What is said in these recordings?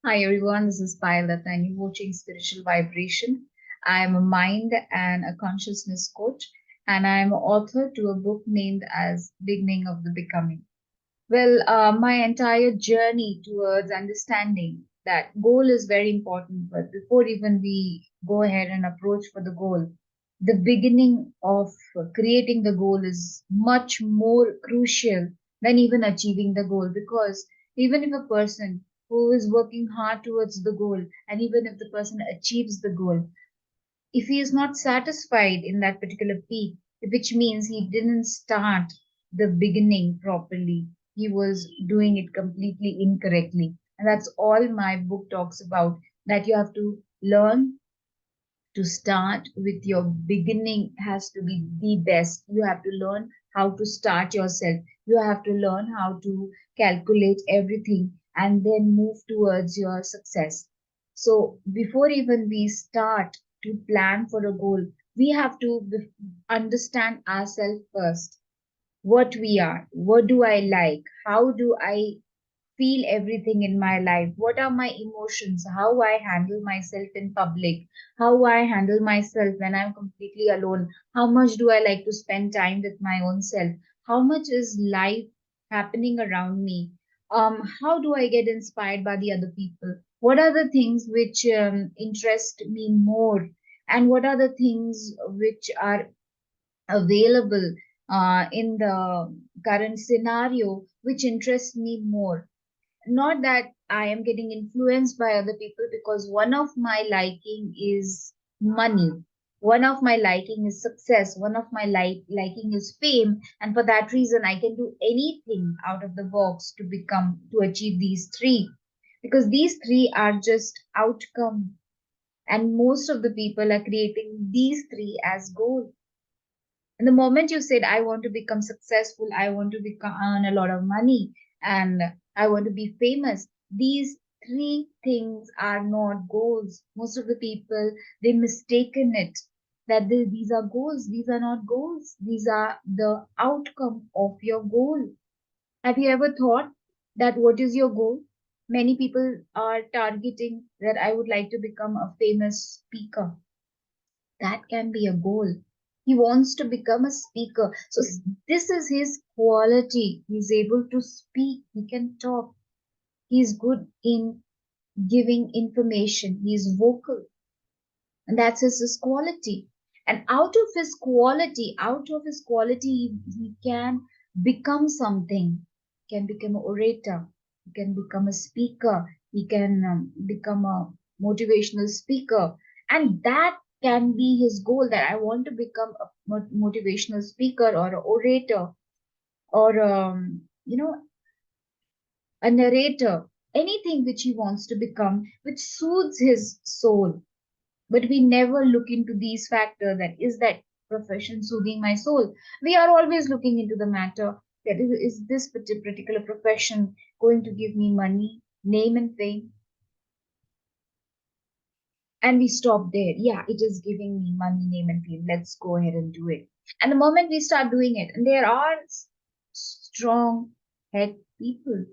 Hi everyone, this is Payal Datta and you're watching Spiritual Vibration. I am a mind and a consciousness coach, and I am author to a book named as Beginning of the Becoming. My entire journey towards understanding that goal is very important, but before even we go ahead and approach for the goal, the beginning of creating the goal is much more crucial than even achieving the goal, because even if a person who is working hard towards the goal, and even if the person achieves the goal, if he is not satisfied in that particular peak, which means he didn't start the beginning properly, he was doing it completely incorrectly. And that's all my book talks about, that you have to learn to start with your beginning has to be the best. You have to learn how to start yourself. You have to learn how to calculate everything and then move towards your success. So before even we start to plan for a goal, we have to understand ourselves first. What we are, what do I like, how do I feel everything in my life, what are my emotions, how I handle myself in public, how I handle myself when I'm completely alone, how much do I like to spend time with my own self, how much is life happening around me, how do I get inspired by the other people, what are the things which interest me more, and what are the things which are available in the current scenario which interests me more. Not that I am getting influenced by other people, because one of my liking is money. One of my liking is success. One of my liking is fame. And for that reason, I can do anything out of the box to achieve these three. Because these three are just outcome. And most of the people are creating these three as goal. And the moment you said, I want to become successful, I want to earn a lot of money, and I want to be famous, these three things are not goals. Most of the people, they mistaken it that these are goals. These are not goals. These are the outcome of your goal. Have you ever thought that what is your goal? Many people are targeting that I would like to become a famous speaker. That can be a goal. He wants to become a speaker. So this is his quality. He's able to speak. He can talk. He's good in giving information. He's vocal. And that's his quality. And out of his quality, he can become something. He can become an orator. He can become a speaker. He can become a motivational speaker. And that can be his goal, that I want to become a motivational speaker or an orator or, a narrator. Anything which he wants to become, which suits his soul. But we never look into these factors, that is that profession soothing my soul. We are always looking into the matter, that is this particular profession going to give me money, name and fame? And we stop there. Yeah, it is giving me money, name and fame, let's go ahead and do it. And the moment we start doing it, and there are strong head people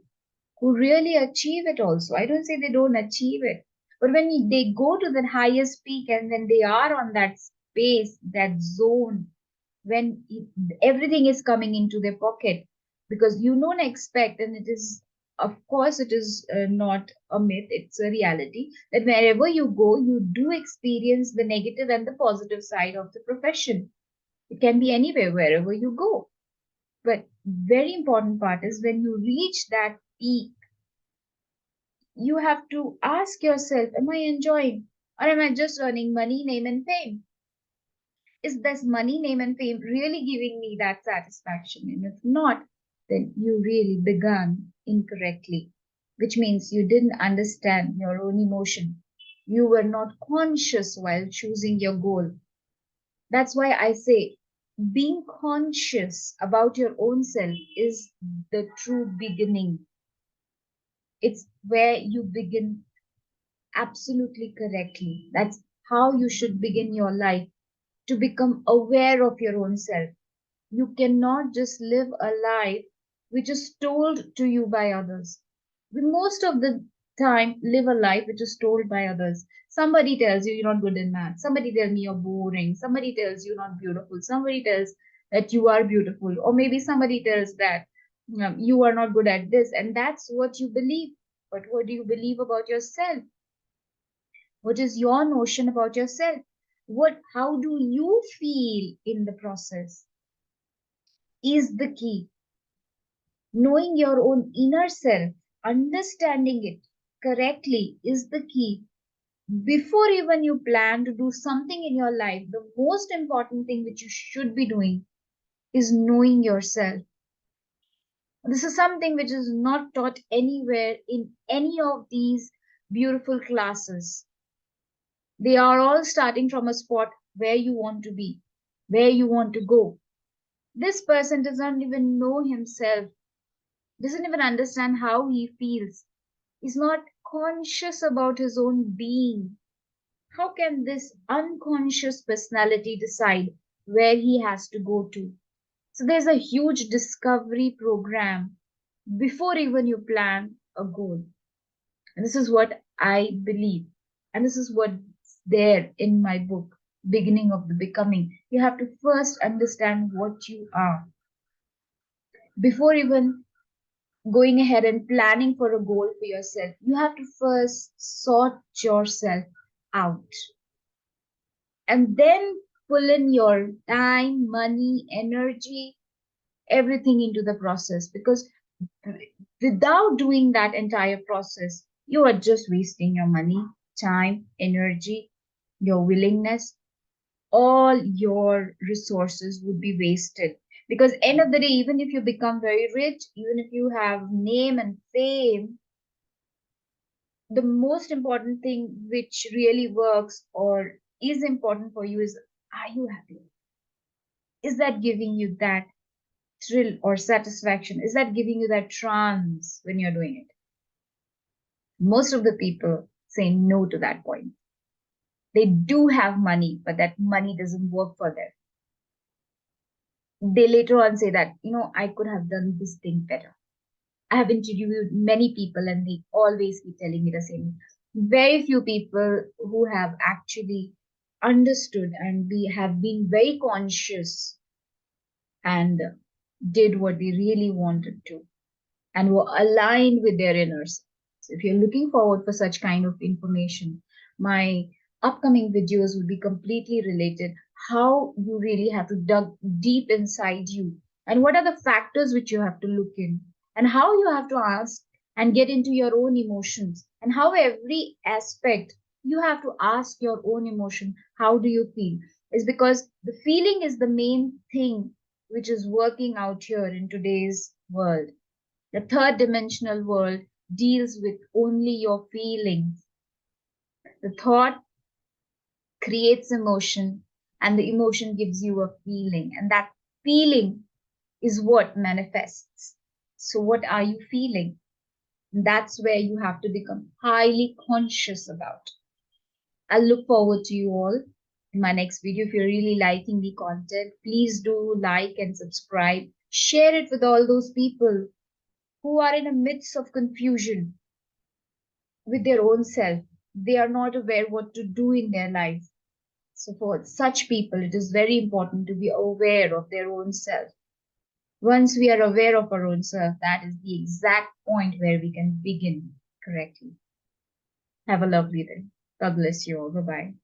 who really achieve it also. I don't say they don't achieve it, but when they go to the highest peak and when they are on that space, that zone, when everything is coming into their pocket, because you don't expect, and it is, of course, it is not a myth, it's a reality, that wherever you go, you do experience the negative and the positive side of the profession. It can be anywhere, wherever you go. But very important part is when you reach that peak, you have to ask yourself, am I enjoying, or am I just earning money, name, and fame? Is this money, name, and fame really giving me that satisfaction? And if not, then you really began incorrectly, which means you didn't understand your own emotion. You were not conscious while choosing your goal. That's why I say being conscious about your own self is the true beginning. It's where you begin absolutely correctly. That's how you should begin your life, to become aware of your own self. You cannot just live a life which is told to you by others. Most of the time live a life which is told by others. Somebody tells you you're not good in math. Somebody tells me you're boring. Somebody tells you're not beautiful. Somebody tells that you are beautiful. Or maybe somebody tells that you are not good at this. And that's what you believe. But what do you believe about yourself? What is your notion about yourself? How do you feel in the process is the key. Knowing your own inner self, understanding it correctly is the key. Before even you plan to do something in your life, the most important thing which you should be doing is knowing yourself. This is something which is not taught anywhere in any of these beautiful classes. They are all starting from a spot where you want to be, where you want to go. This person doesn't even know himself, doesn't even understand how he feels. He's not conscious about his own being. How can this unconscious personality decide where he has to go to? So there's a huge discovery program before even you plan a goal. And this is what I believe. And this is what's there in my book, Beginning of the Becoming. You have to first understand what you are before even going ahead and planning for a goal for yourself. You have to first sort yourself out and then pull in your time, money, energy, everything into the process, because without doing that entire process, you are just wasting your money, time, energy, your willingness, all your resources would be wasted. Because end of the day, even if you become very rich, even if you have name and fame, the most important thing which really works or is important for you is, are you happy? Is that giving you that thrill or satisfaction? Is that giving you that trance when you're doing it? Most of the people say no to that point. They do have money, but that money doesn't work for them. They later on say that, I could have done this thing better. I have interviewed many people and they always keep telling me the same. Very few people who have actually understood and we have been very conscious and did what they really wanted to and were aligned with their inner self. So if you're looking forward for such kind of information, my upcoming videos will be completely related how you really have to dig deep inside you and what are the factors which you have to look in and how you have to ask and get into your own emotions and how every aspect you have to ask your own emotion, how do you feel, is because the feeling is the main thing which is working out here in today's world. The third dimensional world deals with only your feelings. The thought creates emotion, and the emotion gives you a feeling, and that feeling is what manifests. So, what are you feeling? That's where you have to become highly conscious about. I look forward to you all in my next video. If you're really liking the content, please do like and subscribe. Share it with all those people who are in a midst of confusion with their own self. They are not aware what to do in their life. So for such people, it is very important to be aware of their own self. Once we are aware of our own self, that is the exact point where we can begin correctly. Have a lovely day. God bless you all. Bye bye.